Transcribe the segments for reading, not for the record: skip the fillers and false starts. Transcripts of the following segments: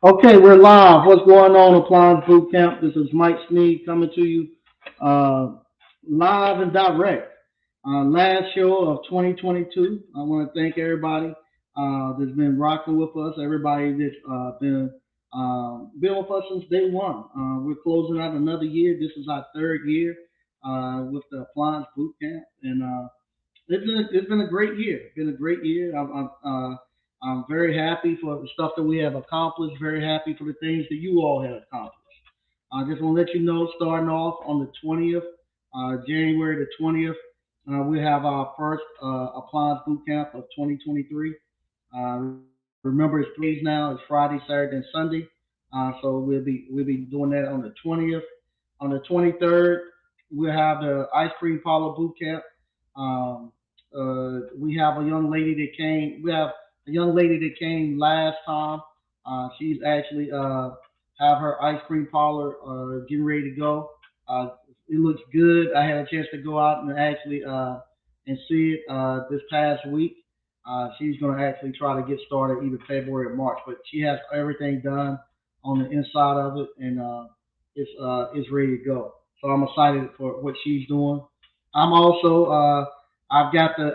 Okay, we're live. What's going on, Appliance Boot Camp? This is Mike Sneed coming to you uh, live and direct. Last show of 2022. I want to thank everybody that's been rocking with us. Everybody that's been with us since day one. We're closing out another year. This is our third year with the Appliance Boot Camp, and it's been a great year. It's been a great year. I'm very happy for the stuff that we have accomplished. Very happy for the things that you all have accomplished. I just want to let you know, starting off on the 20th, January the 20th, we have our first appliance boot camp of 2023. Remember, it's 3 days now. It's Friday, Saturday, and Sunday. So we'll be doing that on the 20th. On the 23rd, we'll have the ice cream parlor boot camp. Um, we have a young lady that came. We have a young lady that came last time. She's actually have her ice cream parlor getting ready to go. Uh, it looks good. I had a chance to go out and actually and see it this past week. She's going to actually try to get started either February or March, but she has everything done on the inside of it, and it's ready to go. So I'm excited for what she's doing. I'm also I've got the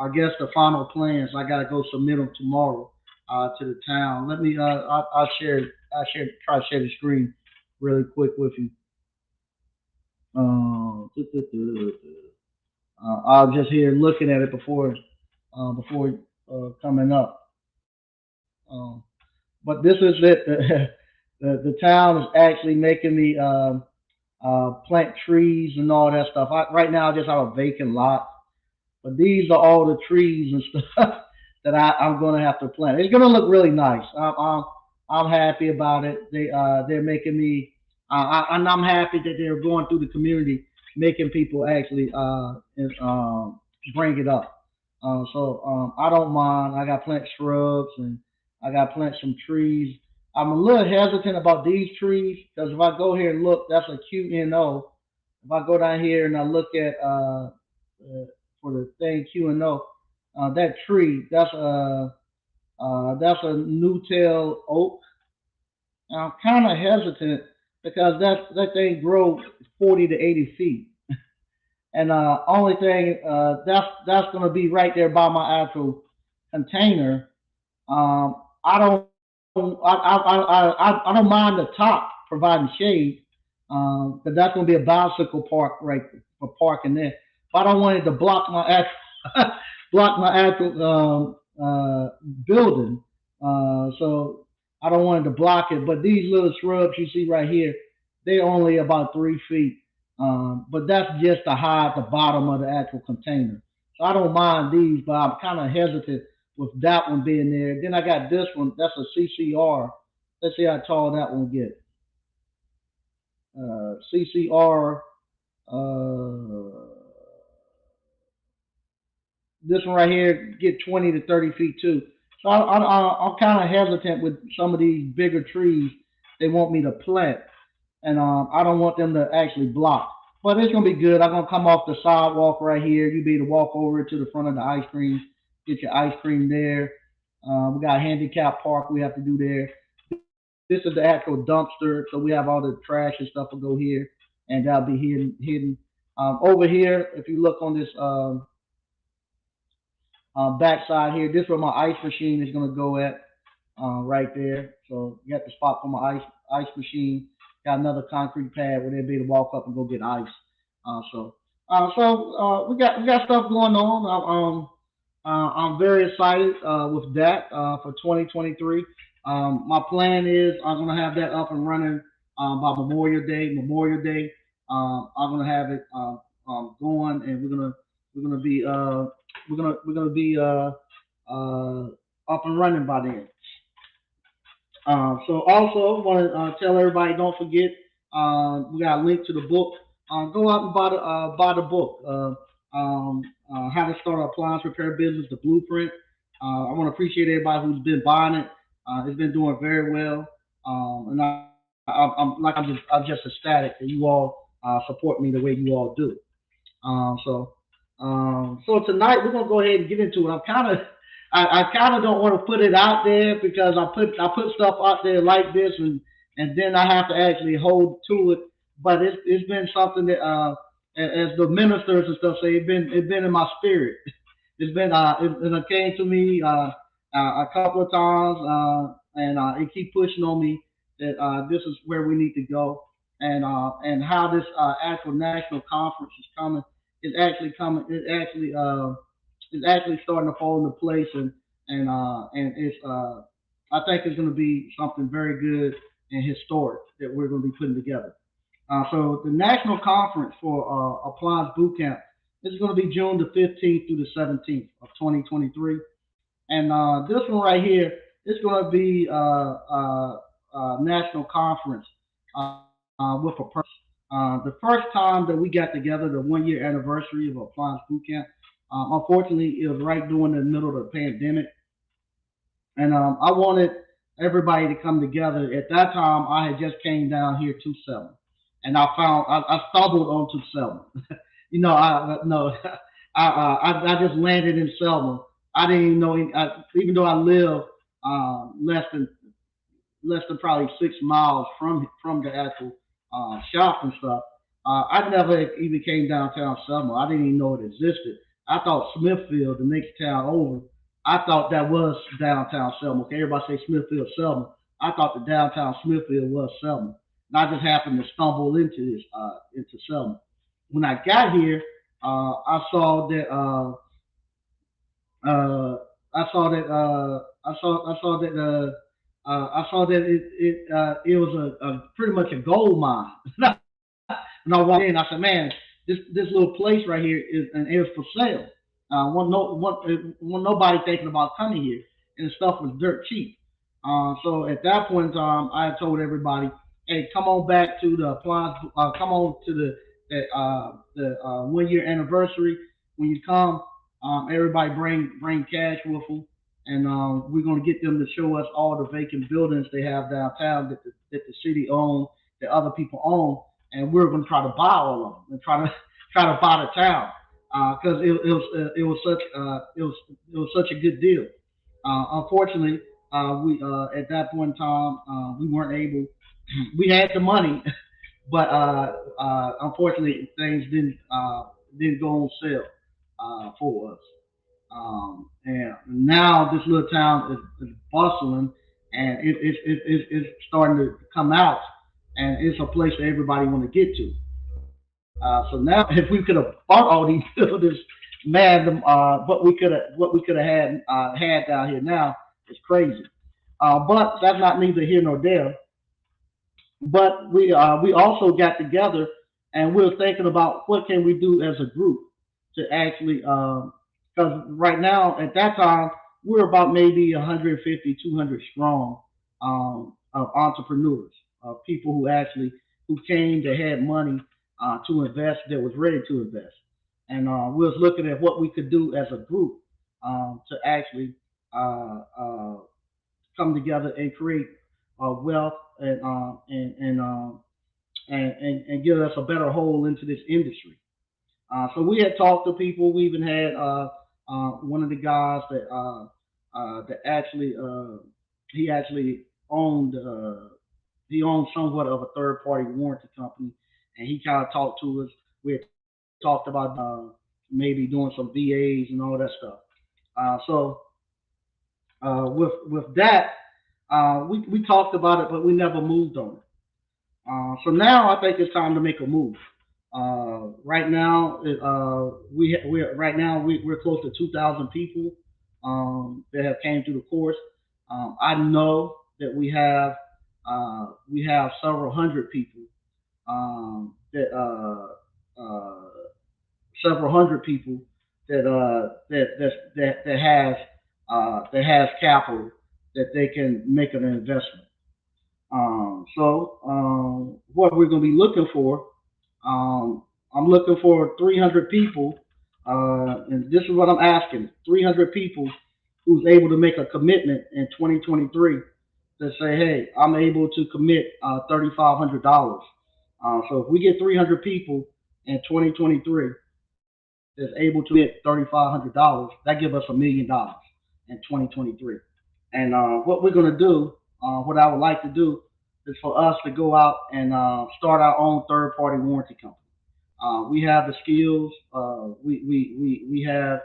I guess the final plans. I got to go submit them tomorrow to the town. Let me I'll try to share the screen really quick with you. I was just here looking at it before coming up. But this is it. The town is actually making me plant trees and all that stuff. Right now, I just have a vacant lot, but these are all the trees and stuff that I'm going to have to plant. It's going to look really nice. I'm happy about it. They're making me, and I'm happy that they're going through the community, making people actually bring it up. I don't mind. I got plant shrubs and I got plant some trees. I'm a little hesitant about these trees because if I go here and look, that's a QNO. If I go down here and I look at for the thing QNO, that tree, that's a Newtail oak. And I'm kind of hesitant because that thing grows 40 to 80 feet. And only thing that's going to be right there by my actual container. I don't I don't mind the top providing shade, but that's going to be a bicycle park right for parking there. But I don't want it to block my actual block my actual building. So I don't want it to block it. But these little shrubs you see right here, they're only about 3 feet. But that's just to hide the bottom of the actual container. So I don't mind these, but I'm kind of hesitant with that one being there. Then I got this one. That's a CCR. Let's see how tall that one get. CCR. Uh, this one right here get 20 to 30 feet too. So I'm kind of hesitant with some of these bigger trees they want me to plant, and I don't want them to actually block. But it's gonna be good. I'm gonna come off the sidewalk right here. You be able to walk over to the front of the ice cream, get your ice cream there. We got a handicap park we have to do there. This is the actual dumpster, so we have all the trash and stuff will go here, and that'll be hidden. Over here, if you look on this backside here, this is where my ice machine is gonna go at, right there. So you got the spot for my ice machine. Got another concrete pad where they'll be able to walk up and go get ice. We got stuff going on. I'm very excited with that for 2023. My plan is I'm gonna have that up and running by Memorial Day. Memorial Day, I'm gonna have it going, and we're gonna be we're gonna be up and running by then. So also want to tell everybody, don't forget, we got a link to the book. Go out and buy the book. How to start an appliance repair business, the blueprint. I want to appreciate everybody who's been buying it. It's been doing very well, and I'm just ecstatic that you all support me the way you all do. So tonight we're gonna go ahead and get into it. I kind of don't want to put it out there because I put stuff out there like this, and then I have to actually hold to it. But it's been something that as the ministers and stuff say, it's been in my spirit. It's been it came to me a couple of times, and it keep pushing on me that this is where we need to go, and how this actual national conference is coming. Is actually coming. It's actually starting to fall into place, and it's I think it's going to be something very good and historic that we're going to be putting together. So the national conference for Appliance Boot Camp is going to be June the 15th through the 17th of 2023. And this one right here is going to be national conference with a purpose. The first time that we got together, the 1 year anniversary of Appliance Boot Camp, unfortunately, it was right during the middle of the pandemic. And I wanted everybody to come together. At that time, I had just came down here to Selma, and I stumbled onto Selma. No, I just landed in Selma. I didn't even know, even though I live less than probably 6 miles from the actual shop and stuff. I never even came downtown Selma. I didn't even know it existed. I thought Smithfield, the next town over, I thought that was downtown Selma. Okay, everybody say Smithfield, Selma. I thought the downtown Smithfield was Selma. And I just happened to stumble into Selma. When I got here, I saw that I saw that I saw that it was a pretty much a gold mine. And I walked in, I said, "Man, this little place right here is and it was for sale. One nobody thinking about coming here, and the stuff was dirt cheap. So at that point in time, I told everybody, "Hey, come on back to the appliance. Come on to the 1 year anniversary. When you come, everybody bring cash with them, and we're gonna get them to show us all the vacant buildings they have downtown that the city owns, that other people own, and we're gonna try to buy all of them and try to buy the town because it was such a good deal. Unfortunately, we at that point in time we weren't able. We had the money, but unfortunately things didn't go on sale for us. And now this little town is bustling, and it's starting to come out, and it's a place that everybody want to get to. So now, if we could have bought all these buildings, man, what we could have had down here now is crazy. But that's not neither here nor there. But we also got together and we were thinking about what can we do as a group to actually because right now at that time we're about maybe 150, 200 strong of entrepreneurs, of people who came that had money to invest, that was ready to invest, and we was looking at what we could do as a group to actually uh, uh, come together and create wealth and give us a better hold into this industry. So we had talked to people. We even had one of the guys that actually he actually owned he owned somewhat of a third party warranty company, and he kind of talked to us. We had talked about maybe doing some VAs and all that stuff. So with that, we talked about it, but we never moved on it. So now I think it's time to make a move. Right now, we're close to 2,000 people that have came through the course. I know that we have several hundred people that several hundred people that has capital that they can make an investment. So what we're going to be looking for, I'm looking for 300 people, and this is what I'm asking: 300 people who's able to make a commitment in 2023 to say, hey, I'm able to commit $3,500. So if we get 300 people in 2023 that's able to get $3,500, that give us $1 million. in 2023. And what we're going to do, what I would like to do, is for us to go out and start our own third-party warranty company. We have the skills. We have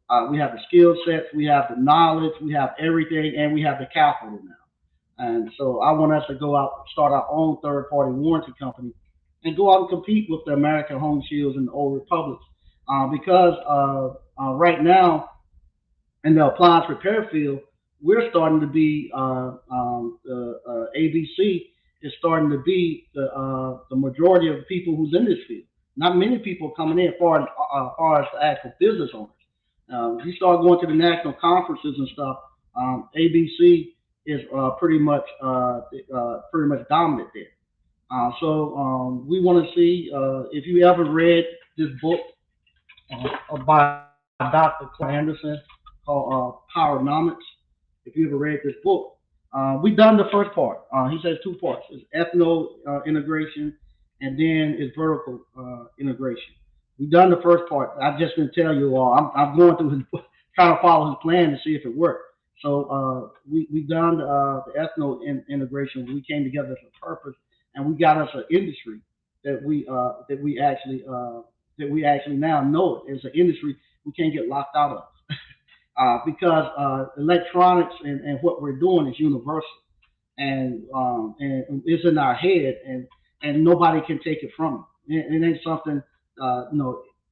the skill sets. We have the knowledge. We have everything, and we have the capital now. And so I want us to go out and start our own third-party warranty company and go out and compete with the American Home Shields and the Old Republics. Because right now in the appliance repair field, we're starting to be the ABC is starting to be the majority of the people who's in this field. Not many people coming in far as the actual business owners. You start going to the national conferences and stuff. ABC is pretty much dominant there. So we want to see if you ever read this book by Dr. Clark Anderson called Powernomics. If you ever read this book, we've done the first part. He says two parts: it's ethno integration, and then it's vertical integration. We've done the first part. I just didn't tell you all. I'm going through his trying to follow his plan to see if it worked. So we've done the ethno integration. We came together for purpose, and we got us an industry that we actually now know it as an industry we can't get locked out of. Because electronics and what we're doing is universal, and it's in our head, and nobody can take it from it. It ain't something,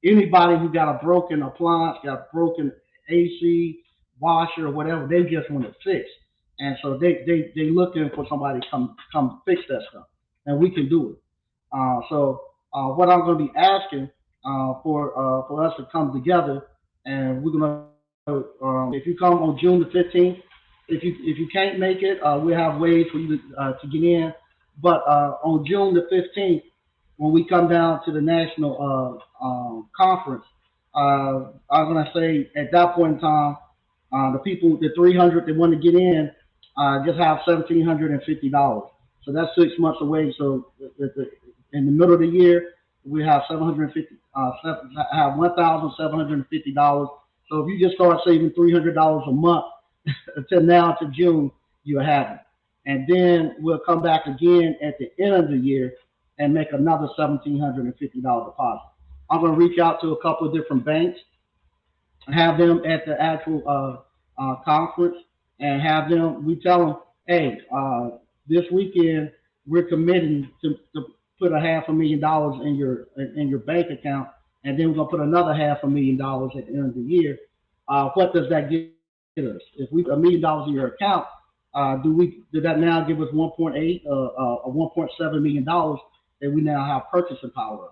anybody who got a broken appliance, got a broken AC, washer, or whatever, they just want it fixed, and so they looking for somebody to come fix that stuff, and we can do it. So what I'm going to be asking for us to come together, and we're going to if you come on June the 15th, if you can't make it, we'll have ways for you to get in. But on June the 15th, when we come down to the national conference, I'm gonna say at that point in time, the 300 that want to get in, just have $1,750. So that's 6 months away. So in the middle of the year, we have have $1,750. So if you just start saving $300 a month until now to June, you'll have it. And then we'll come back again at the end of the year and make another $1,750 deposit. I'm going to reach out to a couple of different banks, have them at the actual conference, and we tell them, hey, this weekend we're committing to put $500,000 in your bank account, and then we're gonna put another $500,000 at the end of the year. What does that get us? If we put $1 million in your account, did that now give us 1.8 or 1.7 million dollars that we now have purchasing power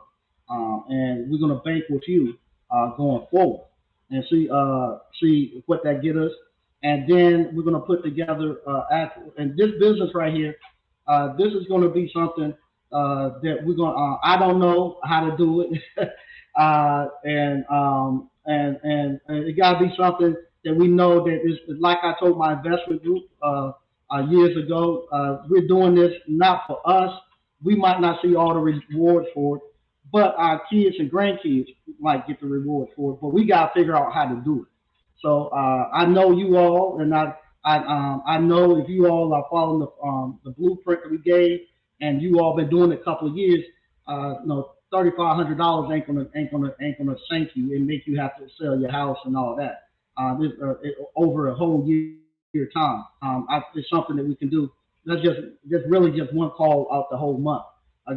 of? And we're gonna bank with you going forward and see what that get us. And then we're gonna put together and this business right here. This is gonna be something that we're gonna. I don't know how to do it. And it got to be something that we know that is like I told my investment group years ago. We're doing this not for us. We might not see all the rewards for it, but our kids and grandkids might get the reward for it. But we got to figure out how to do it. So I know you all, and I know if you all are following the blueprint that we gave, and you all been doing it a couple of years. $3,500 ain't gonna sink you and make you have to sell your house and all that. Over a whole year time, it's something that we can do. That's just really just one call out the whole month.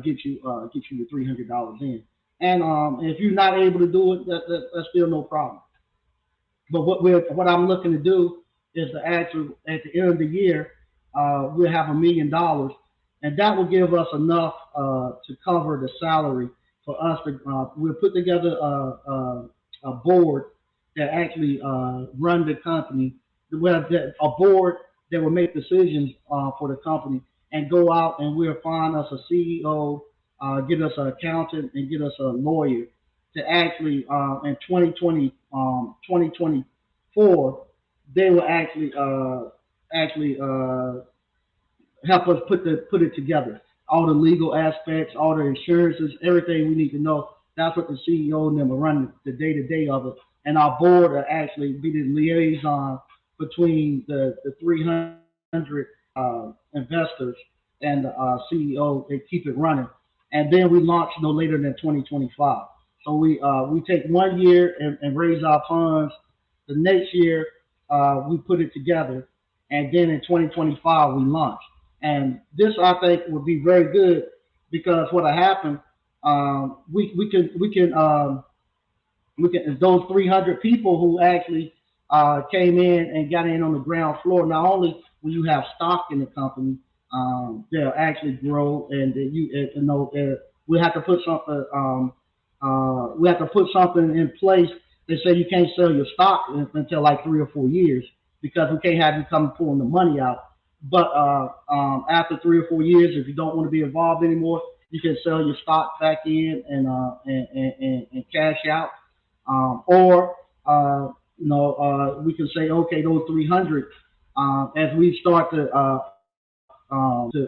Get you the $300 in. And if you're not able to do it, that's still no problem. But what I'm looking to do is to actually at the end of the year, we'll have $1 million, and that will give us enough to cover the salary for us to. We'll put together a board that actually run the company. A board that will make decisions for the company and go out and we'll find us a CEO, get us an accountant, and get us a lawyer to actually in 2024 they will actually help us put it together. All the legal aspects, all the insurances, everything we need to know. That's what the CEO and them will run the day-to-day of it. And our board will actually be the liaison between the 300 investors and the CEO and keep it running. And then we launch no later than 2025. So we take 1 year and raise our funds. The next year we put it together, and then in 2025 we launch. And this I think would be very good because what'll happen, we can those 300 people who actually came in and got in on the ground floor. Not only will you have stock in the company, they'll actually grow, and you know we have to put something we have to put something in place. They say you can't sell your stock until like 3 or 4 years because we can't have you come pulling the money out. But after 3 or 4 years, if you don't want to be involved anymore, you can sell your stock back in and cash out. Or we can say, okay, those 300, as we start to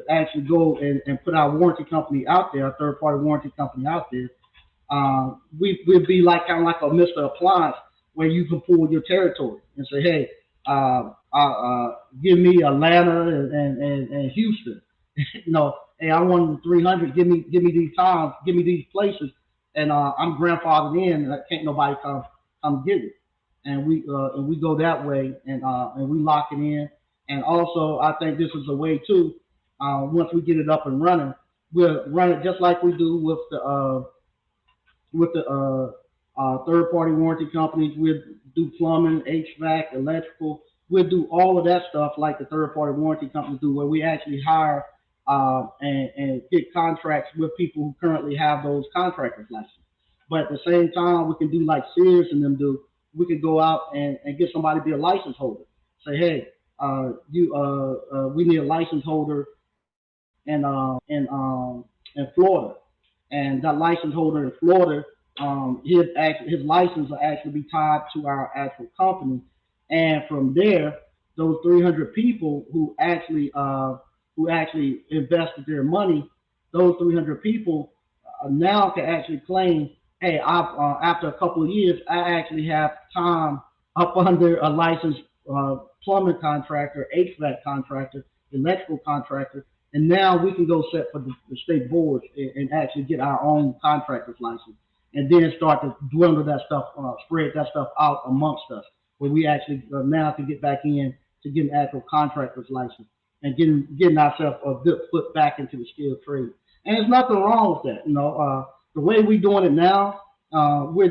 actually go and put our warranty company out there, our third party warranty company out there, we'd be like kind of like a Mr. Appliance where you can pull your territory and say, hey, give me Atlanta and Houston. Hey, I want 300. Give me these times. Give me these places, and I'm grandfathered in. And can't nobody come get it. And we go that way, and we lock it in. And also, I think this is a way too. Once we get it up and running, we'll run it just like we do with the third party warranty companies. We'll do plumbing, HVAC, electrical. We'll do all of that stuff like the third party warranty companies do, where we actually hire and get contracts with people who currently have those contractors license. But at the same time, we can do like Sears and them do. We could go out and get somebody to be a license holder. Say, hey, we need a license holder in Florida, and that license holder in Florida, his license will actually be tied to our actual company, and from there, those 300 people who actually invested their money, those 300 people now can actually claim, hey, after a couple of years, I actually have time up under a licensed plumbing contractor, HVAC contractor, electrical contractor, and now we can go set for the state boards and actually get our own contractor's license, and then start to dwindle that stuff, spread that stuff out amongst us, where we actually now can get back in to getting actual contractor's license and getting ourselves a good foot back into the skilled trade. And there's nothing wrong with that. The way we're doing it now, we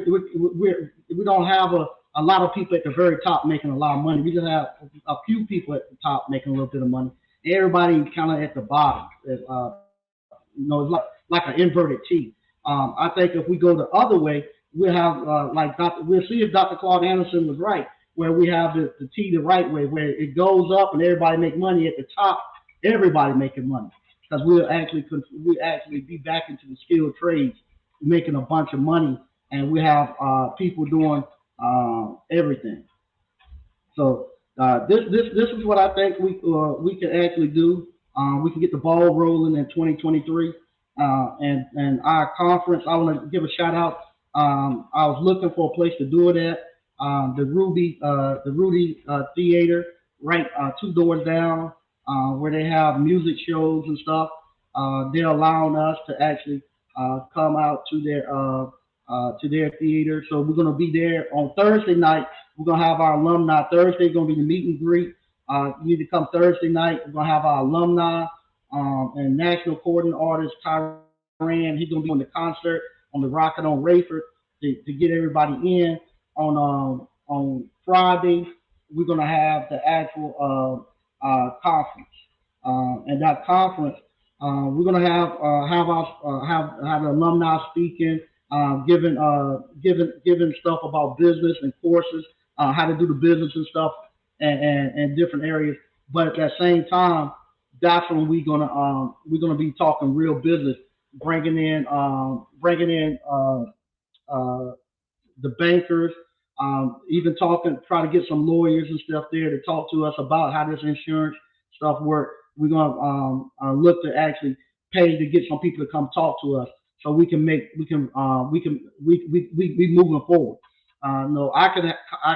don't have a lot of people at the very top making a lot of money. We just have a few people at the top making a little bit of money. Everybody kind of at the bottom. It's like an inverted T. I think if we go the other way, we'll have we'll see if Dr. Claude Anderson was right, where we have the T the right way, where it goes up and everybody make money at the top, everybody making money, because we'll actually be back into the skilled trades, making a bunch of money, and we have people doing everything. So this is what I think we can actually do. We can get the ball rolling in 2023, and our conference. I want to give a shout out. I was looking for a place to do it at the Rudy Theater, right 2 doors down, where they have music shows and stuff. They're allowing us to actually come out to their theater. So we're gonna be there on Thursday night. We're gonna have our alumni. Thursday gonna be the meet and greet. You need to come Thursday night. We're gonna have our alumni and national recording artist Tyran. He's gonna be on the concert on the Rocket on Rayford to get everybody in. On Friday, we're gonna have the actual conference, and that conference we're gonna have an alumni speaking, giving stuff about business and courses, how to do the business and stuff, and different areas. But at that same time, that's when we're gonna be talking real business, bringing in the bankers, even try to get some lawyers and stuff there to talk to us about how this insurance stuff works. We're gonna look to actually pay to get some people to come talk to us, so we moving forward. No, I could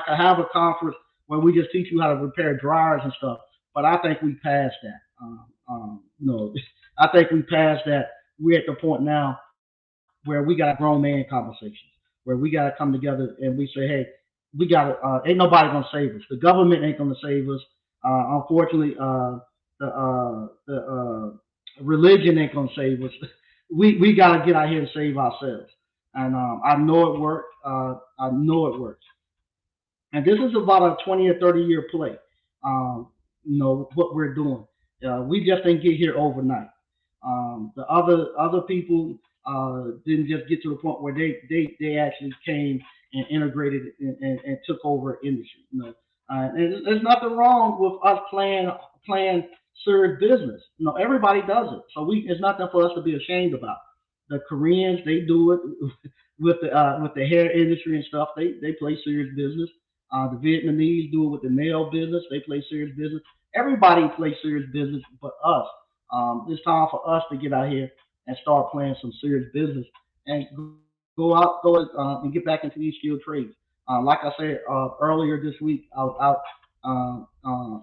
have a conference where we just teach you how to repair dryers and stuff. But I think we passed that. No, I think we passed that. We're at the point now where we got grown man conversations, where we got to come together and we say, hey, we got to, ain't nobody going to save us. The government ain't going to save us. Unfortunately, the religion ain't going to save us. We got to get out here and save ourselves. And I know it worked. I know it works. And this is about a 20 or 30-year play. What we're doing. We just didn't get here overnight. The other people didn't just get to the point where they actually came and integrated and took over industry. And there's nothing wrong with us playing serious business. Everybody does it, so it's nothing for us to be ashamed about. The Koreans, they do it with the hair industry and stuff. They play serious business. The Vietnamese do it with the nail business. They play serious business. Everybody plays serious business, but us. It's time for us to get out here and start playing some serious business and go and get back into these skilled trades. Like I said earlier this week, I was out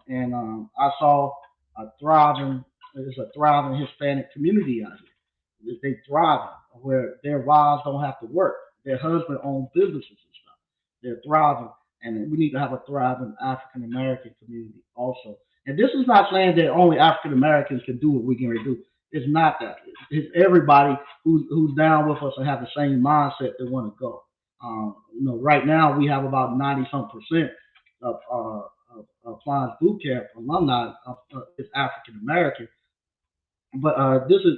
and I saw a thriving, there's a thriving Hispanic community out here. They thrive where their wives don't have to work. Their husband owns businesses and stuff. They're thriving, and we need to have a thriving African American community also. And this is not saying that only African Americans can do what we can do. It's not that. It's everybody who's down with us and have the same mindset that want to go. Right now we have about 90 some percent of Appliance Boot Camp alumni is African American. But this is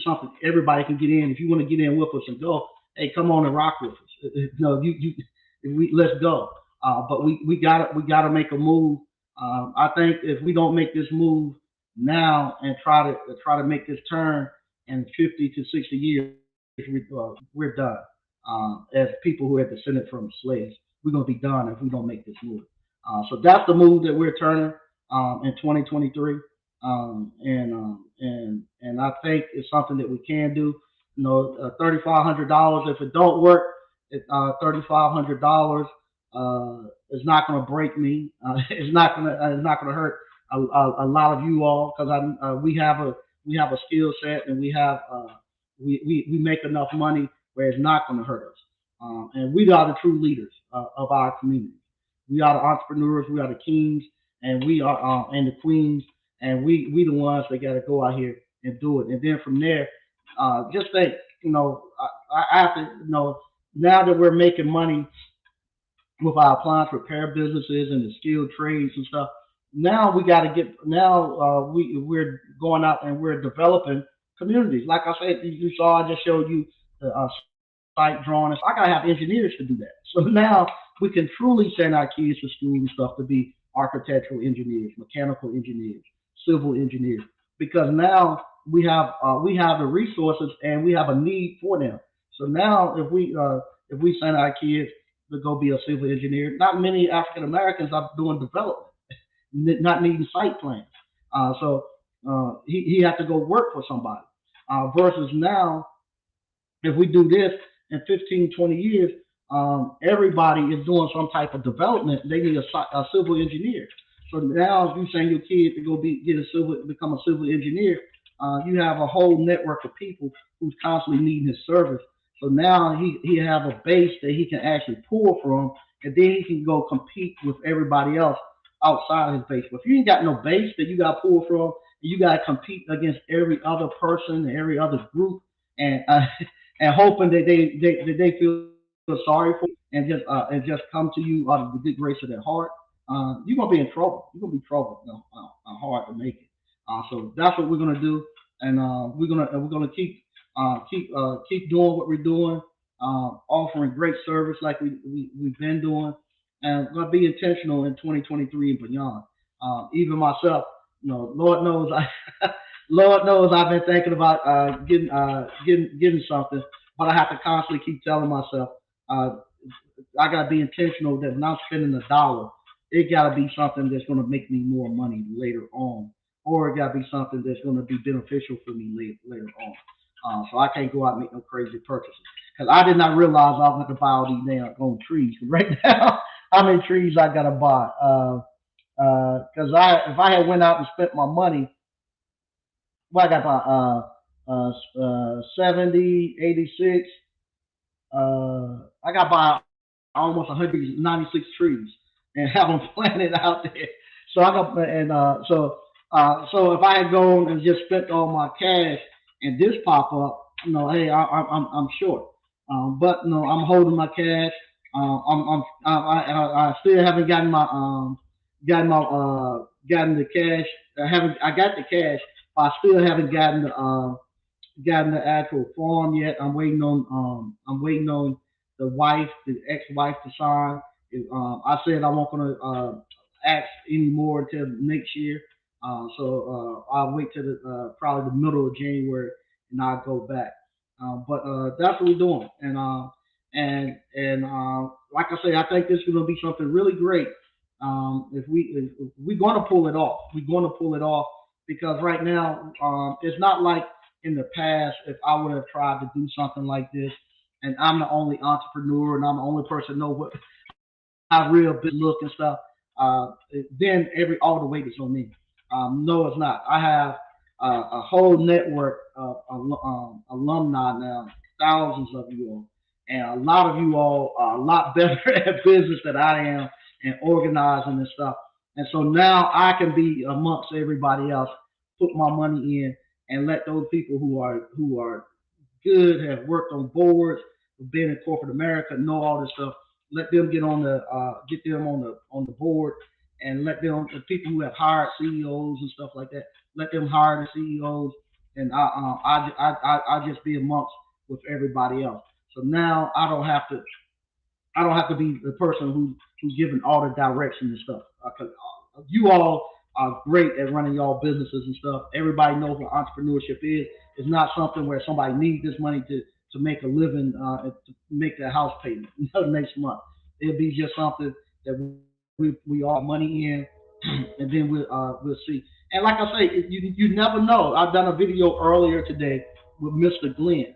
something everybody can get in. If you want to get in with us and go, hey, come on and rock with us. Let's go. But we gotta make a move. I think if we don't make this move now and try to make this turn in 50 to 60 years, we're done. As people who had descended from slaves, we're gonna be done if we don't make this move. So that's the move that we're turning in 2023, and I think it's something that we can do. $3,500. If it don't work, $3,500 is not going to break me. It's not going to hurt a lot of you all because we have a skill set and we make enough money where it's not going to hurt us. And we are the true leaders of our community. We are the entrepreneurs. We are the kings, and we are and the queens, and we the ones that got to go out here and do it. And then from there, just think, I have to, now that we're making money with our appliance repair businesses and the skilled trades and stuff. Now we got to get. Now we're going out and we're developing communities. Like I said, you saw I just showed you the site drawing. I gotta have engineers to do that. So now we can truly send our kids to school and stuff to be architectural engineers, mechanical engineers, civil engineers, because now we have the resources and we have a need for them. So now if we send our kids to go be a civil engineer, not many African Americans are doing development, not needing site plans. So he had to go work for somebody. Versus now, if we do this in 15, 20 years, everybody is doing some type of development. They need a civil engineer. So now, if you send your kid to go become a civil engineer, you have a whole network of people who's constantly needing his service. So now he have a base that he can actually pull from, and then he can go compete with everybody else outside of his base. But if you ain't got no base that you got to pull from, you got to compete against every other person and every other group, and and hoping that they feel sorry for you and just come to you out of the good grace of their heart, you're gonna be in trouble. You're gonna be trouble. Hard to make it. So that's what we're gonna do, and we're gonna keep doing what we're doing, offering great service like we've been doing, and we're gonna be intentional in 2023 and beyond. Even myself, Lord knows Lord knows I've been thinking about getting something, but I have to constantly keep telling myself I gotta be intentional that when I'm spending a dollar, it gotta be something that's gonna make me more money later on, or it gotta be something that's gonna be beneficial for me later on. So I can't go out and make no crazy purchases. because I did not realize I was going to buy all these damn trees. Right now, how many trees I got to buy? Because if I had went out and spent my money, well, I got about 70, 86. I got by almost 196 trees and have them planted out there. So I got and so if I had gone and just spent all my cash and this pop up, hey, I'm short. But I'm holding my cash. I still haven't gotten the cash. I got the cash, but I still haven't gotten the actual form yet. I'm waiting on the ex-wife to sign. I said I won't gonna ask anymore until next year. So I'll wait till probably the middle of January and I'll go back. But that's what we're doing, and like I say, I think this is going to be something really great. If we're going to pull it off, we're going to pull it off because right now it's not like in the past if I would have tried to do something like this, and I'm the only entrepreneur and I'm the only person know what how real business look and stuff. Uh, then all the weight is on me. No, it's not. I have a whole network of alumni now, thousands of you all, and a lot of you all are a lot better at business than I am and organizing and stuff. And so now I can be amongst everybody else, put my money in, and let those people who are good, have worked on boards, been in corporate America, know all this stuff. Let them get them on the board, and let them the people who have hired CEOs and stuff like that. Let them hire the CEOs, and I just be amongst with everybody else. So now I don't have to be the person who's giving all the direction and stuff. Because you all are great at running y'all businesses and stuff. Everybody knows what entrepreneurship is. It's not something where somebody needs this money to make a living, to make their house payment next month. It'll be just something that we all money in, and then we'll see. And like I say, you never know. I've done a video earlier today with Mr. Glenn.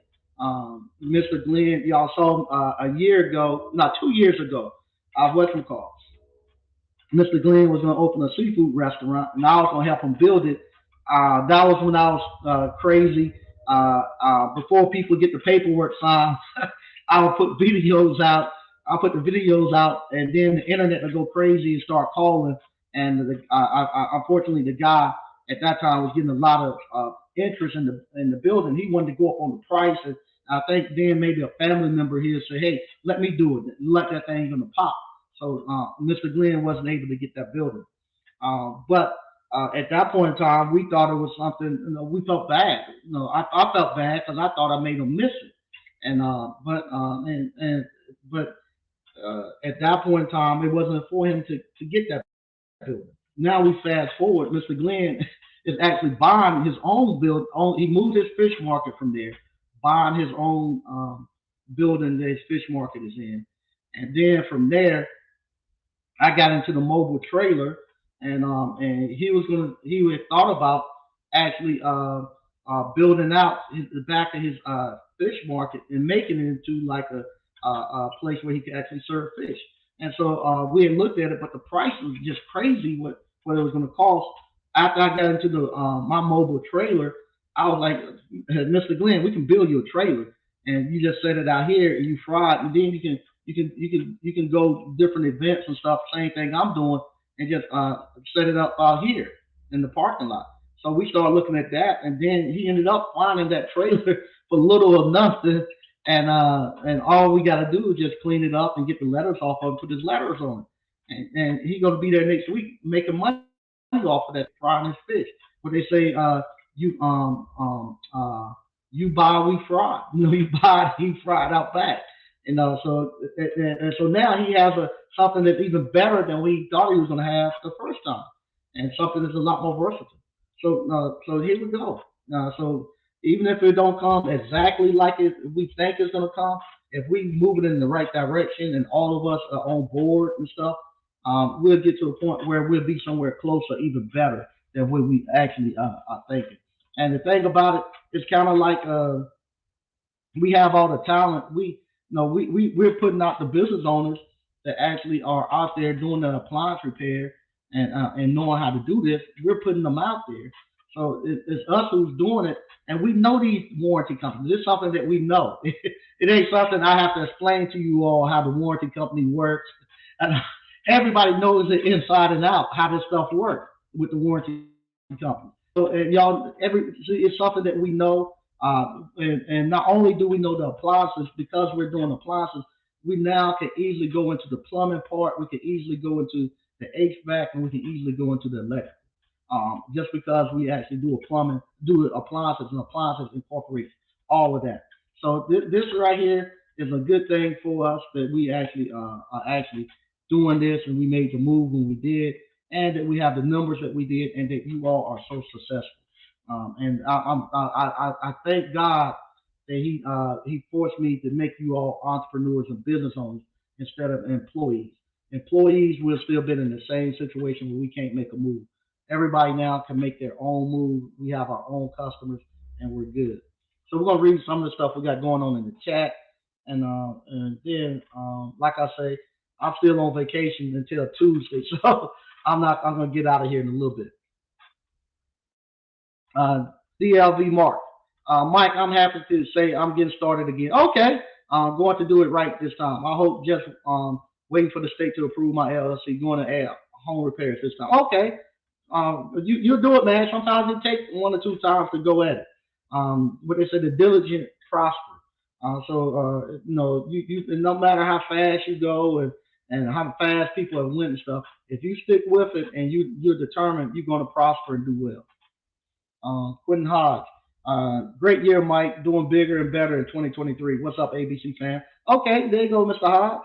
Mr. Glenn, y'all saw a year ago, not 2 years ago. What's it called? Mr. Glenn was going to open a seafood restaurant, and I was going to help him build it. That was when I was crazy. Before people get the paperwork signed, I would put videos out. I put the videos out, and then the internet would go crazy and start calling. And unfortunately, the guy at that time was getting a lot of interest in the building. He wanted to go up on the price, and I think then maybe a family member here said, "Hey, let me do it. Let that thing gonna pop." So Mr. Glenn wasn't able to get that building. But at that point in time, we thought it was something. We felt bad. I felt bad because I thought I made him miss it. And but at that point in time, it wasn't for him to get that building. Now we fast forward. Mr. Glenn is actually buying his own build. He moved his fish market from there, buying his own building that his fish market is in, and then from there I got into the mobile trailer, and he had thought about actually building out the back of his fish market and making it into like a place where he could actually serve fish. And so we had looked at it, but the price was just crazy what it was going to cost. After I got into the my mobile trailer, I was like, Mr. Glenn, we can build you a trailer, and you just set it out here and you fry it, and then you can go different events and stuff. Same thing I'm doing, and just set it up out here in the parking lot. So we started looking at that, and then he ended up finding that trailer for little or nothing. And all we got to do is just clean it up and get the letters off of it, put his letters on it, and he's gonna be there next week making money off of that frying his fish. What they say, you you buy, we fry. You buy, he fried out back. So now he has something that's even better than we thought he was going to have the first time, and something that's a lot more versatile. So here we go. So even if it don't come exactly like we think it's going to come, if we move it in the right direction and all of us are on board and stuff, we'll get to a point where we'll be somewhere closer, even better than what we actually are thinking. And the thing about it, it's kind of like We have all the talent. We're putting out the business owners that actually are out there doing the appliance repair and knowing how to do this. We're putting them out there. So it's us who's doing it, and we know these warranty companies. It's something that we know. It ain't something I have to explain to you all how the warranty company works. And everybody knows it inside and out how this stuff works with the warranty company. So and y'all, it's something that we know. And not only do we know the appliances, because we're doing appliances, we now can easily go into the plumbing part. We can easily go into the HVAC, and we can easily go into the electric. Just because we actually do a plumbing, do appliances, and appliances incorporates all of that. So this right here is a good thing for us that we actually are actually doing this, and we made the move when we did, and that we have the numbers that we did, and that you all are so successful. And I thank God that he forced me to make you all entrepreneurs and business owners instead of employees. Employees will still been in the same situation where we can't make a move. Everybody now can make their own move. We have our own customers, and we're good. So we're gonna read some of the stuff we got going on in the chat, and then like I say, I'm still on vacation until Tuesday, so I'm gonna get out of here in a little bit. uh, DLV Mark. Mike, I'm happy to say I'm getting started again. Okay, I'm going to do it right this time. I hope just waiting for the state to approve my LLC, going to add home repairs this time. Okay, you'll do it, man. Sometimes it takes one or two times to go at it. But they say the diligent prosper. No matter how fast you go and how fast people have went and stuff, if you stick with it and you're determined, you're going to prosper and do well. Quentin Hodge. Great year, Mike. Doing bigger and better in 2023. What's up, ABC fan? Okay, there you go, Mr. Hodge.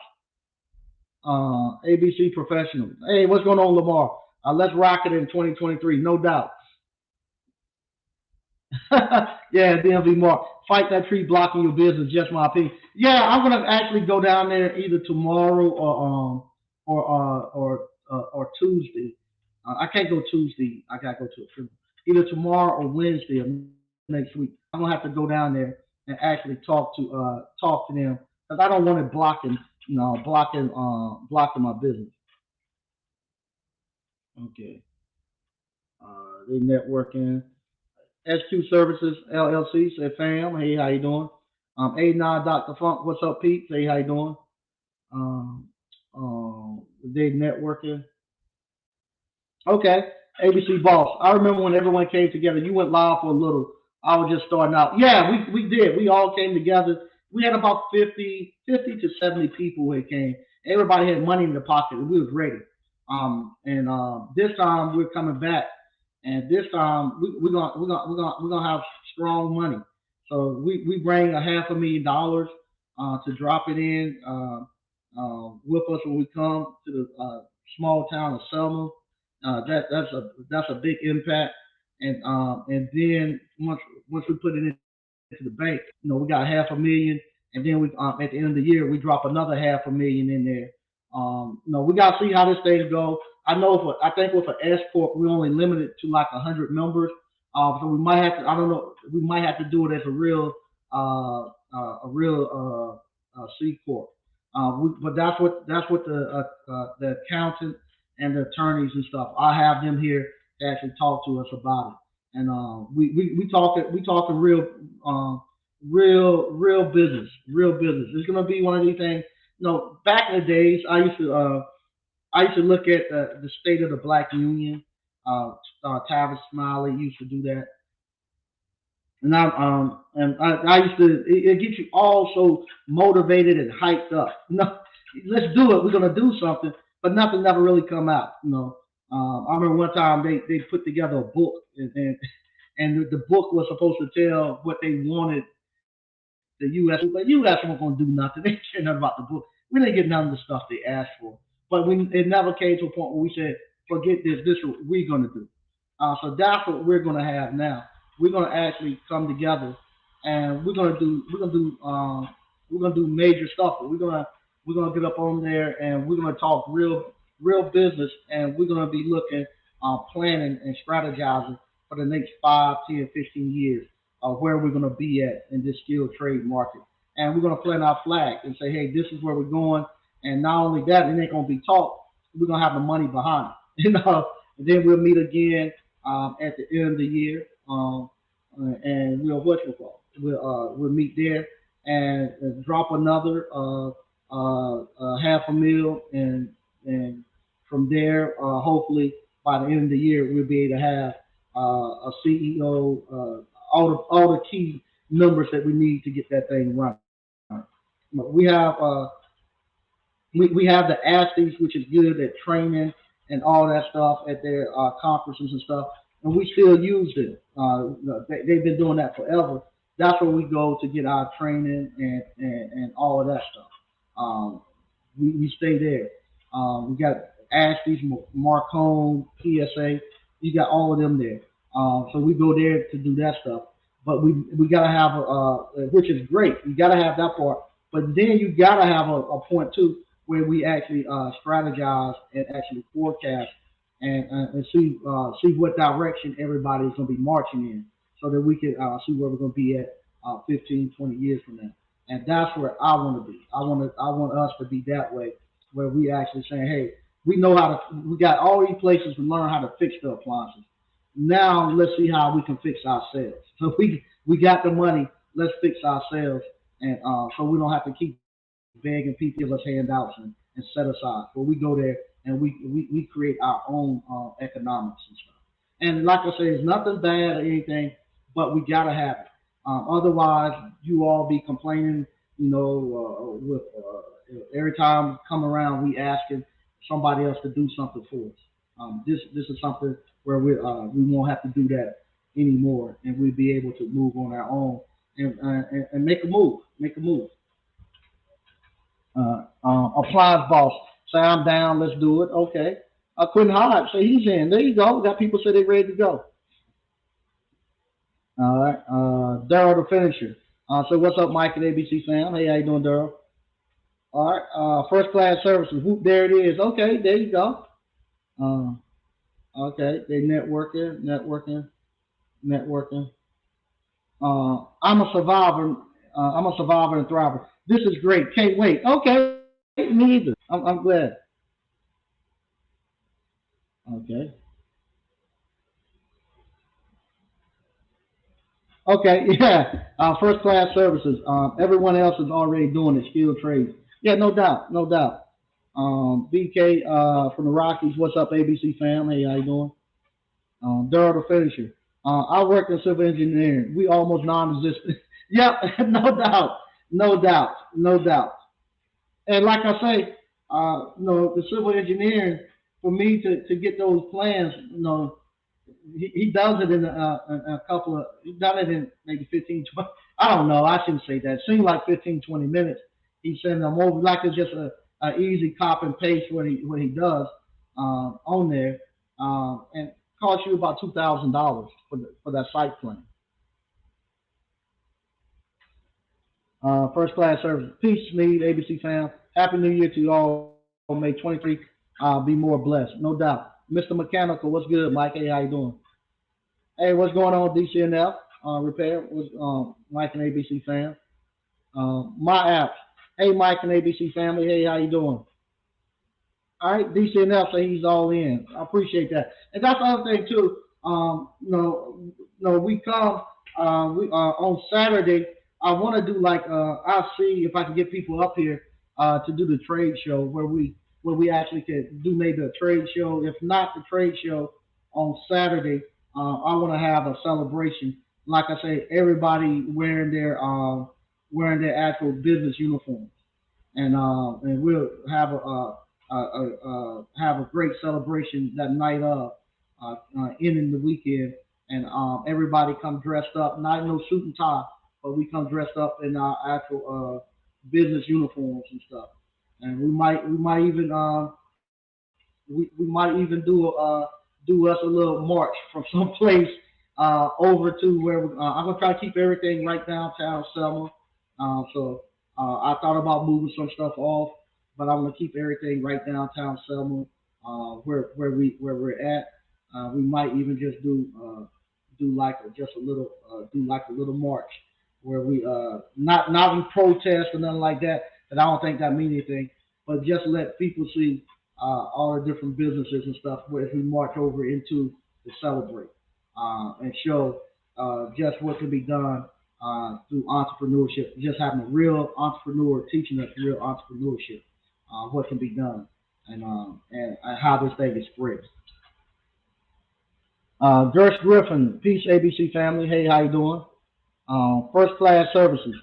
ABC professional. Hey, what's going on, Lamar? Let's rock it in 2023, no doubt. Yeah, DMV Mark. Fight that tree blocking your business. Just my opinion. Yeah, I'm gonna actually go down there either tomorrow or Tuesday. I can't go Tuesday. I gotta go to a funeral. Either tomorrow or Wednesday of next week. I'm gonna have to go down there and actually talk to them because I don't want it blocking, blocking my business. Okay. They networking. SQ Services LLC said, "Fam, hey, how you doing?" A9 Dr. Funk, what's up, Pete? Say, how you doing? Um, they networking. Okay, ABC Boss. I remember when everyone came together. You went live for a little. I was just starting out. Yeah, we did. We all came together. We had about 50 to 70 people who came. Everybody had money in their pocket. And we was ready. And this time we're coming back, and this time we're gonna have strong money. So we bring a $500,000 to drop it in with us when we come to the small town of Selma. That's a big impact. And then once we put it into the bank, we got 500,000, and then we at the end of the year we drop another 500,000 in there. We got to see how this thing go. I think with an S corp we only limited to like 100 members. So we might have to. I don't know. We might have to do it as a real C corp. But that's what the accountant and the attorneys and stuff. I have them here to actually talk to us about it. And we talking real business, real business. It's gonna be one of these things. Back in the days, I used to look at the state of the black union. Tavis Smiley used to do that, and I used to. It gets you all so motivated and hyped up. No, let's do it. We're gonna do something, but nothing never really come out. I remember one time they put together a book, and the book was supposed to tell what they wanted the U.S. But U.S. weren't going to do nothing. They care nothing about the book. We didn't get none of the stuff they asked for. But it never came to a point where we said, forget this. This is what we're going to do. So that's what we're going to have now. We're going to actually come together, and we're gonna do major stuff. We're gonna get up on there, and we're gonna talk real business, and we're gonna be looking, planning and strategizing for the next 5, 10, 15 years. where we're going to be at in this skilled trade market. And we're going to plant our flag and say, hey, this is where we're going. And not only that, it ain't going to be taught. We're going to have the money behind it. And then we'll meet again at the end of the year. And we'll meet there and drop another half a mil, and from there, hopefully by the end of the year, we'll be able to have a CEO, all the key numbers that we need to get that thing running. We have we have the athletes, which is good at training and all that stuff at their conferences and stuff, and we still use them. They've been doing that forever. That's where we go to get our training and all of that stuff. Um, we stay there. We got Ashley's, Marcone, PSA. You got all of them there. So we go there to do that stuff. But we gotta have which is great. You gotta have that part. But then you gotta have a point too where we actually strategize and actually forecast and see what direction everybody's gonna be marching in, so that we can see where we're gonna be at 15, 20 years from now. And that's where I want to be. I want us to be that way, where we actually saying, hey, we know how to. We got all these places to learn how to fix the appliances. Now let's see how we can fix ourselves. So we got the money. Let's fix ourselves, and so we don't have to keep begging people to give us handouts and set aside. But we go there and we create our own economics and stuff. And like I say, it's nothing bad or anything, but we gotta have it. Otherwise, you all be complaining. With every time we come around, we asking somebody else to do something for us. This is something where we won't have to do that anymore, and we'll be able to move on our own and make a move. Make a move. Appliance boss, say I'm down. Let's do it. Okay. Quentin Hodge, say he's in. There you go. We got people say they're ready to go. All right. Daryl the finisher. So what's up, Mike and ABC fam? Hey, how you doing, Daryl? All right. First class services. Whoop, there it is. Okay, there you go. Uh, okay, they networking. I'm a survivor. I'm a survivor and thriver. This is great. Can't wait. Okay, me either. I'm glad. Okay. Okay. Yeah. First class services. Everyone else is already doing the skilled trades. Yeah, no doubt. No doubt. BK from the Rockies. What's up, ABC fam? Hey, how you doing? Daryl the finisher. I work in civil engineering. We almost non-existent. Yep, no doubt, no doubt, no doubt. And like I say, the civil engineering, for me to get those plans, he does it in a couple of, he done it in maybe 15, 20. I don't know, I shouldn't say that. It seemed like 15, 20 minutes. He sending them over like it's just a easy copy and paste what he does on there, and cost you about $2,000 for that site plan. First class service. Peace, Sneed, ABC fam. Happy New Year to you all. May 23. Be more blessed, no doubt. Mr. Mechanical, what's good, Mike? Hey, how you doing? Hey, what's going on, DCNF? Repair. What's Mike and ABC fam? My apps. Hey, Mike and ABC family. Hey, how you doing? All right, DCNF say he's all in. I appreciate that. And that's the other thing too. We come on Saturday. I want to do like I'll see if I can get people up here to do the trade show where we actually can do maybe a trade show. If not the trade show on Saturday, I want to have a celebration. Like I say, everybody wearing their actual business uniforms, and we'll have a great celebration that night of ending the weekend, and everybody come dressed up, not in no suit and tie, but we come dressed up in our actual business uniforms and stuff. And we might even do us a little march from some place over to where I'm gonna try to keep everything right downtown Selma. I thought about moving some stuff off, but I'm gonna keep everything right downtown Selma, where we're at. We might even just do like just a little do like a little march where we not in protest or nothing like that. And I don't think that means anything, but just let people see all the different businesses and stuff where if we march over into to celebrate and show just what can be done through entrepreneurship. Just having a real entrepreneur teaching us real entrepreneurship, what can be done, and how this thing is spread. Gersh Griffin, peace ABC family. Hey, how you doing? First class services.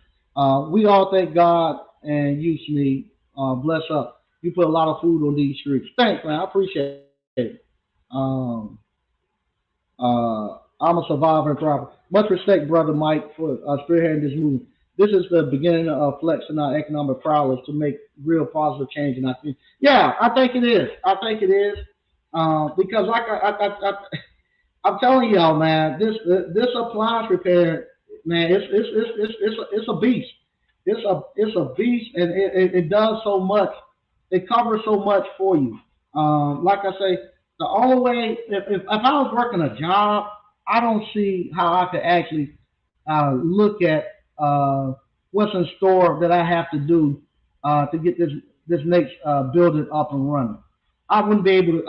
We all thank God and you, Sneed. Bless up. You put a lot of food on these streets. Thanks, man. I appreciate it. Um, I'm a survivor and thriver. Much respect, brother Mike, for spearheading this movement. This is the beginning of flexing our economic prowess to make real positive change. And I think, yeah, I think it is. I think it is because like I'm telling y'all, man, this appliance repair, man, it's a beast. It's a beast, and it does so much. It covers so much for you. Like I say, the only way if I was working a job, I don't see how I could actually look at what's in store that I have to do to get this next building up and running. I wouldn't be able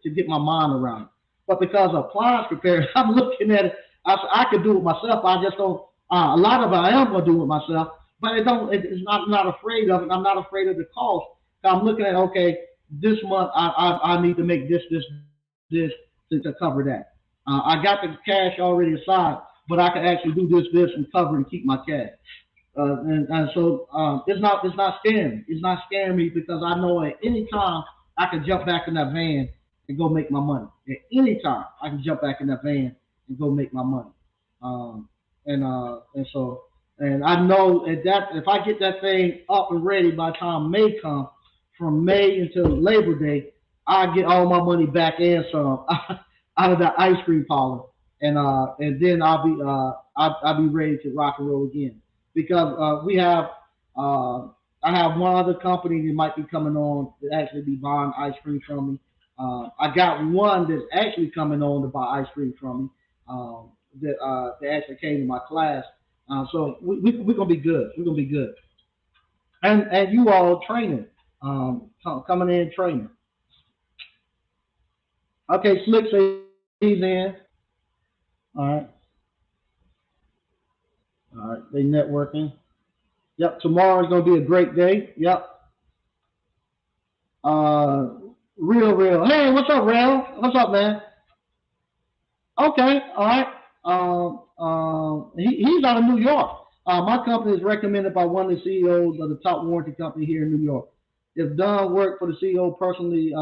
to get my mind around it. But because of appliance repair, I'm looking at it. I could do it myself. I just don't. A lot of it I am gonna do it myself, but it don't. It's not I'm not afraid of it. I'm not afraid of the cost. I'm looking at okay, this month I need to make this to cover that. I got the cash already aside, but I can actually do this and cover and keep my cash. And so it's not scaring me. It's not scaring me because I know at any time I can jump back in that van and go make my money. At any time I can jump back in that van and go make my money. Um, and I know that if I get that thing up and ready by the time May comes, from May until Labor Day, I get all my money back and some out of that ice cream parlor, and then I'll be ready to rock and roll again because we have I have one other company that might be coming on to actually be buying ice cream from me. I got one that's actually coming on to buy ice cream from me. That actually came to my class. So we're gonna be good. We're gonna be good. And you all training, coming in training. Okay, Slick says he's in. All right, all right. They networking. Yep. Tomorrow is gonna be a great day. Yep. Uh, real. Hey, what's up, Real? What's up, man? Okay, all right. He's out of New York. My company is recommended by one of the CEOs of the top warranty company here in New York. If Don worked for the CEO personally,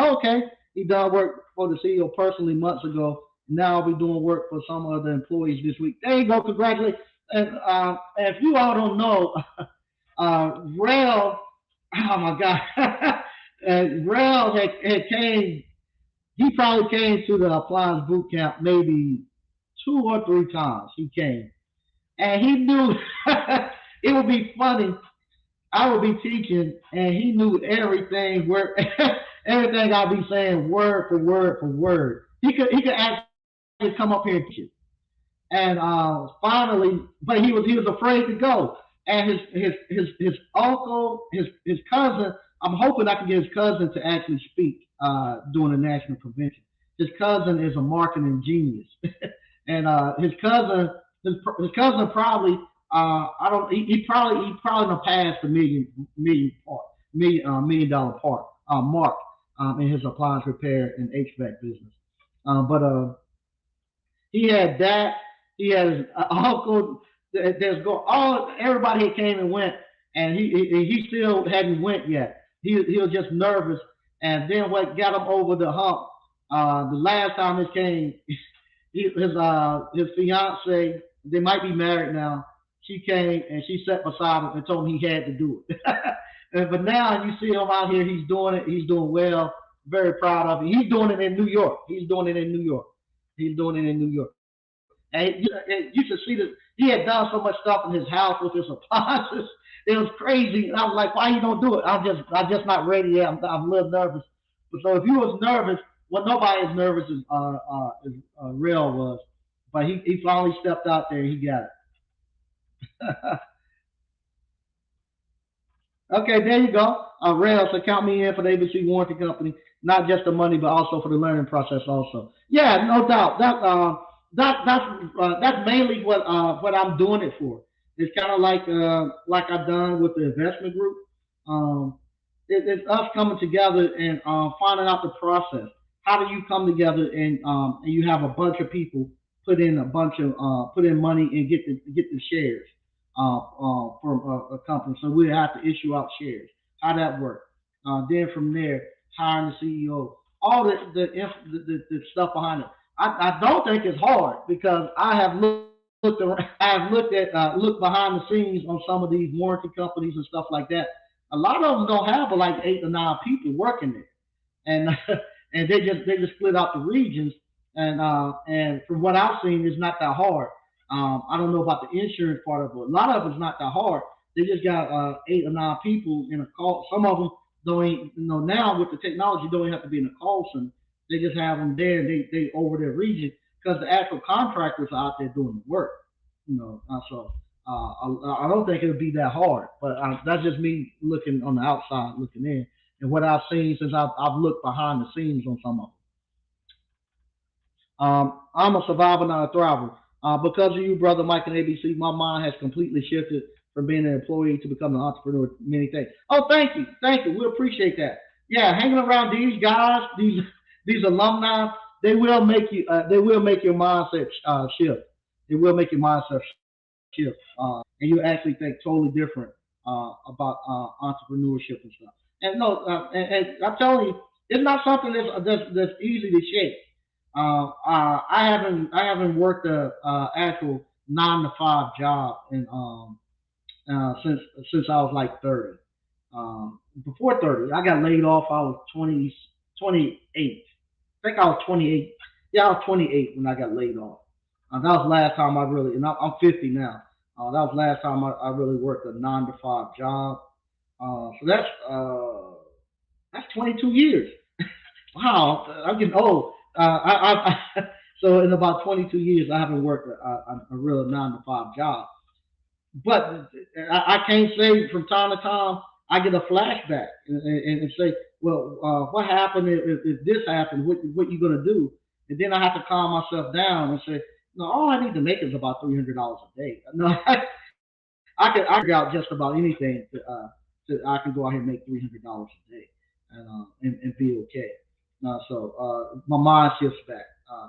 okay, he done work for the CEO personally months ago. Now I'll be doing work for some other employees this week. There you go, congratulations. And if you all don't know, Rail, oh my God, and Rail had came he probably came to the appliance boot camp maybe 2 or 3 times. He came, and he knew it would be funny. I would be teaching, and he knew everything word, everything I'd be saying word for word for word. He could actually come up here and teach it. And finally, but he was afraid to go. And his uncle, his cousin. I'm hoping I can get his cousin to actually speak during the national convention. His cousin is a marketing genius, and his cousin probably I don't he probably gonna pass the $1 million part mark in his appliance repair and HVAC business. But he had that. He had his uncle. There's go all everybody came and went, and he still hadn't went yet. He was just nervous, and then what got him over the hump? The last time this came, his fiance, they might be married now. She came and she sat beside him and told him he had to do it. But now you see him out here. He's doing it. He's doing well. Very proud of him. He's doing it in New York. He's doing it in New York. He's doing it in New York. And you should see that he had done so much stuff in his house with his appliances. It was crazy. And I was like, why you don't do it? I'm just not ready yet. I'm a little nervous. But so if you was nervous, Well, nobody as nervous as Rail was, but he finally stepped out there and he got it. Okay, there you go. Rail, so count me in for the ABC Warranty Company, not just the money, but also for the learning process also. Yeah, no doubt. That's mainly what I'm doing it for. It's kind of like I've done with the investment group. Um, it's us coming together and finding out the process. How do you come together and you have a bunch of people put in money and get the shares from a company. So we have to issue out shares. How that work? Then from there, hiring the CEO, all the stuff behind it. I don't think it's hard because I have looked around, I have looked behind the scenes on some of these warranty companies and stuff like that. A lot of them don't have but like 8 or 9 people working there, and and they just split out the regions. And from what I've seen, it's not that hard. I don't know about the insurance part of it. A lot of it's not that hard. They just got 8 or 9 people in a call. Some of them don't even, now with the technology, don't even have to be in a call center. They just have them there. They over their region because the actual contractors are out there doing the work. I don't think it'll be that hard. But that's just me looking on the outside, looking in, and what I've seen since I've looked behind the scenes on some of them. I'm a survivor, not a thriver. Because of you, brother Mike and ABC, my mind has completely shifted from being an employee to becoming an entrepreneur. Many things. Oh, thank you. We appreciate that. Yeah, hanging around these guys, these alumni, they will make you. They will make your mindset shift. It will make your mindset shift, and you actually think totally different about entrepreneurship and stuff. And no, and I'm telling you, it's not something that's easy to shake. I haven't worked a actual 9 to 5 job in since I was like 30. Before 30, I got laid off. I was 28. I think I was 28. Yeah, I was 28 when I got laid off. That was the last time I really, and I'm 50 now. That was the last time I really worked a 9 to 5 job. So that's 22 years. Wow, I'm getting old. So in about 22 years, I haven't worked a real 9 to 5 job. But I can't say from time to time I get a flashback and say, well, what happened if this happened? What you gonna do? And then I have to calm myself down and say, no, all I need to make is about $300 a day. No, I can figure out just about anything. I can go out here and make $300 a day and be okay. So my mind shifts back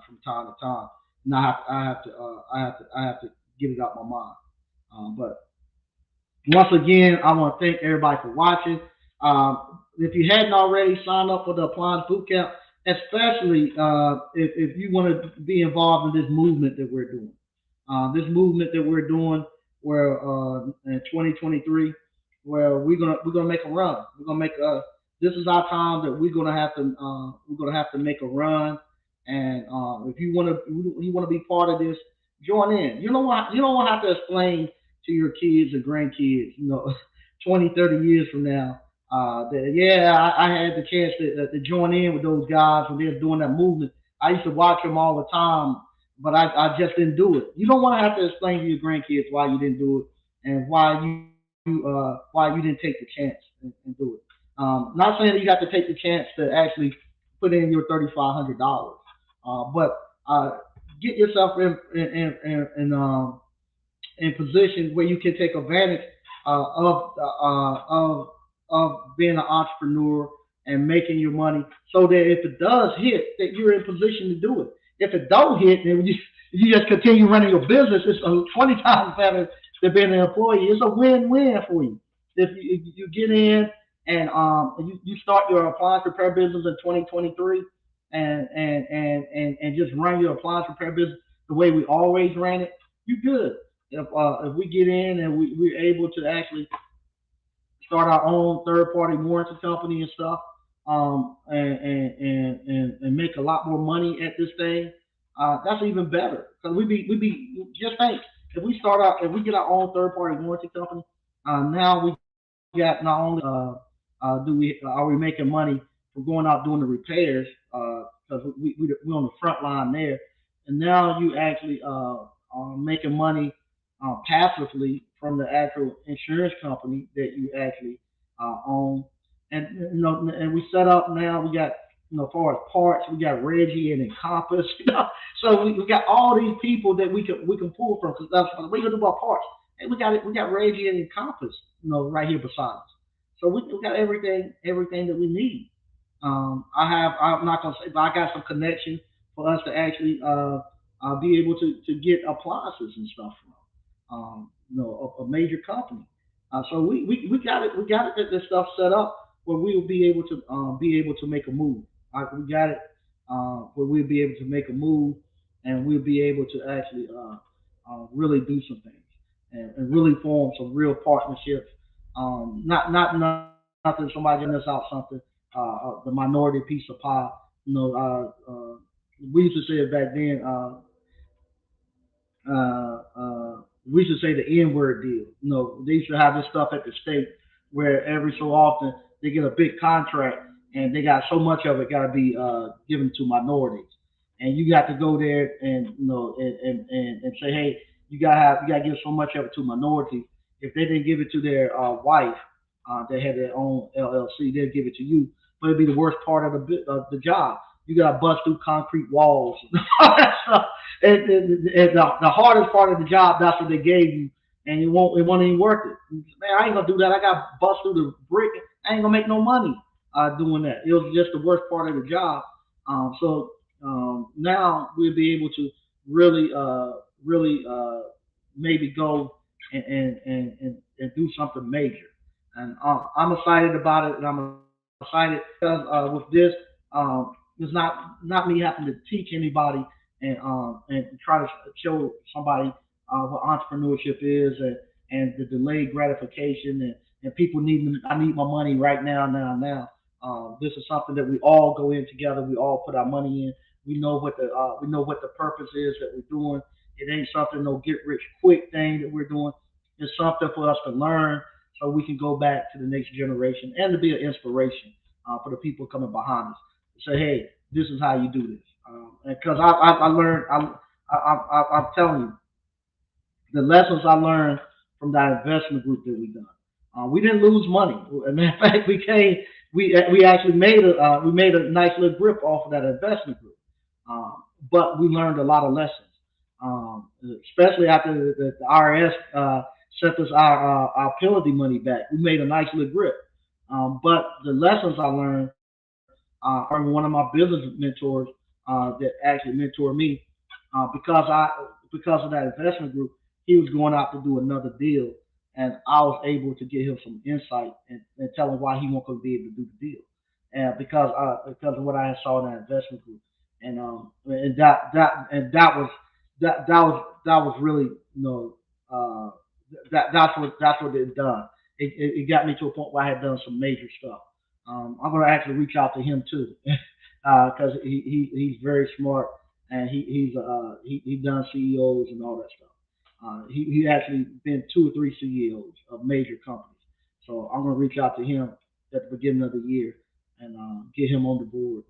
from time to time, and I have to get it out my mind. But once again, I want to thank everybody for watching. If you hadn't already, sign up for the Appliance Bootcamp, especially if you want to be involved in this movement that we're doing. This movement that we're doing, where in 2023, where we're gonna make a run. We're gonna make a. This is our time that we're gonna have to make a run. And if you wanna be part of this, join in. You don't have to explain to your kids or grandkids, 20, 30 years from now, that yeah, I had the chance to join in with those guys when they're doing that movement. I used to watch them all the time, but I just didn't do it. You don't want to have to explain to your grandkids why you didn't do it and why you didn't take the chance and do it. Not saying that you have to take the chance to actually put in your $3,500, but get yourself in positions where you can take advantage of being an entrepreneur and making your money, so that if it does hit, that you're in position to do it. If it don't hit, then you just continue running your business. It's 20 times better than being an employee. It's a win-win for you. If you get in and you start your appliance repair business in 2023 and just run your appliance repair business the way we always ran it, you good. If we get in and we're able to actually start our own third party warranty company and stuff, and make a lot more money at this thing, that's even better. Because we just think if we get our own third party warranty company, now we got not only do we are we making money for going out doing the repairs, because we're on the front line there. And now you actually are making money passively from the actual insurance company that you actually own. And and we set up now. We got as far as parts, we got Reggie and Encompass. So we got all these people that we can pull from. Because that's what we gonna do about parts. And we got Reggie and Encompass, right here beside us. So we got everything that we need. I'm not gonna say, but I got some connection for us to actually be able to get appliances and stuff from. A major company. So we got this stuff set up where we will be able to make a move. We got it where we'll be able to make a move, and we'll be able to actually really do some things and really form some real partnerships. Not nothing somebody giving us out something the minority piece of pie. You know, we used to say it back then. We should say the N word deal. They used to have this stuff at the state where every so often they get a big contract and they got so much of it got to be given to minorities, and you got to go there and and say, hey, you gotta give so much of it to minorities. If they didn't give it to their wife, they had their own LLC, they'd give it to you, but it'd be the worst part of the job. You gotta bust through concrete walls and all that stuff. And the hardest part of the job, that's what they gave you, and it won't even worth it. Man, I ain't gonna do that. I got to bust through the brick. I ain't gonna make no money doing that. It was just the worst part of the job. So now we'll be able to really maybe go and do something major. And I'm excited about it, and I'm excited because with this, it's not me having to teach anybody and try to show somebody what entrepreneurship is, and the delayed gratification, and people need, I need my money right now, now. This is something that we all go in together. We all put our money in. We know what the purpose is that we're doing. It ain't something, no get rich quick thing that we're doing. It's something for us to learn so we can go back to the next generation and to be an inspiration for the people coming behind us. Say, hey, this is how you do this. Because I learned, I'm telling you, the lessons I learned from that investment group that we done. We didn't lose money. As a matter of fact, we actually made a nice little grip off of that investment group. But we learned a lot of lessons, especially after the IRS sent us our penalty money back. We made a nice little grip. But the lessons I learned from one of my business mentors that actually mentored me, because of that investment group, he was going out to do another deal, and I was able to give him some insight and tell him why he wasn't going to be able to do the deal, and because of what I saw in that investment group, and that was really, that's what it done. It got me to a point where I had done some major stuff. I'm gonna actually reach out to him too, because he's very smart, and he done CEOs and all that stuff. He actually been 2 or 3 CEOs of major companies. So I'm gonna reach out to him at the beginning of the year and get him on the board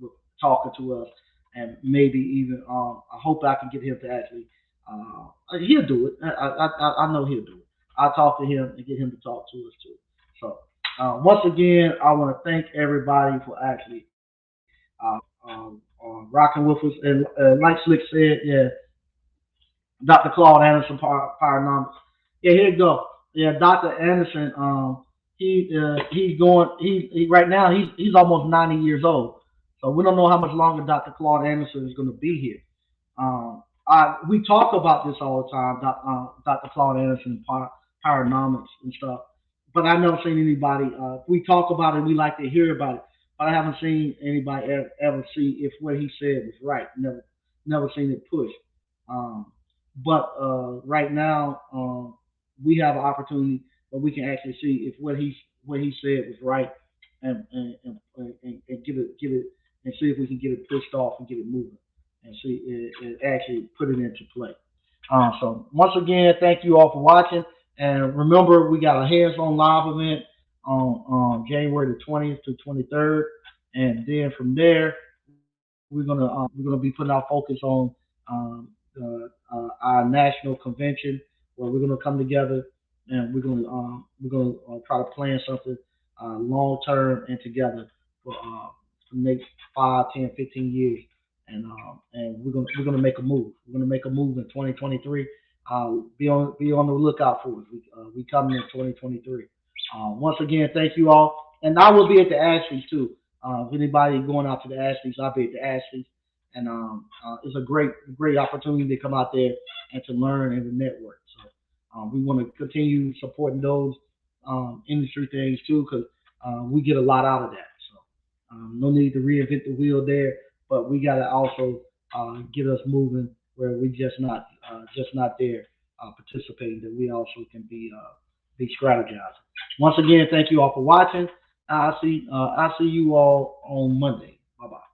with talking to us, and maybe even I hope I can get him to actually he'll do it. I know he'll do it. I'll talk to him and get him to talk to us too. So once again, I want to thank everybody for actually rocking with us. And like Slick said, yeah, Dr. Claude Anderson, Paranomics. Yeah, here you go. Yeah, Dr. Anderson. He's going. Right now he's almost 90 years old. So we don't know how much longer Dr. Claude Anderson is going to be here. We talk about this all the time, Dr. Claude Anderson, Paranomics and stuff. But I've never seen anybody. We talk about it, we like to hear about it, but I haven't seen anybody ever see if what he said was right. Never seen it pushed. Um, but right now, we have an opportunity where we can actually see if what he said was right, and get it and see if we can get it pushed off and get it moving, and see it actually put it into play. So once again, thank you all for watching. And remember, we got a hands-on live event on January the 20th to 23rd, and then from there we're gonna be putting our focus on our national convention where we're gonna come together and we're gonna try to plan something long term and together for the next 5, 10, 15 years. And we're gonna make a move. We're gonna make a move in 2023. Be on the lookout for it. We coming in 2023. Once again, thank you all, and I will be at the Ashleys too. If anybody going out to the Ashleys, I'll be at the Ashleys, and it's a great opportunity to come out there and to learn and to network. So we want to continue supporting those industry things too, because we get a lot out of that. So no need to reinvent the wheel there, but we got to also get us moving where we just not there participating. That we also can be strategizing. Once again, thank you all for watching. I'll see you all on Monday. Bye bye.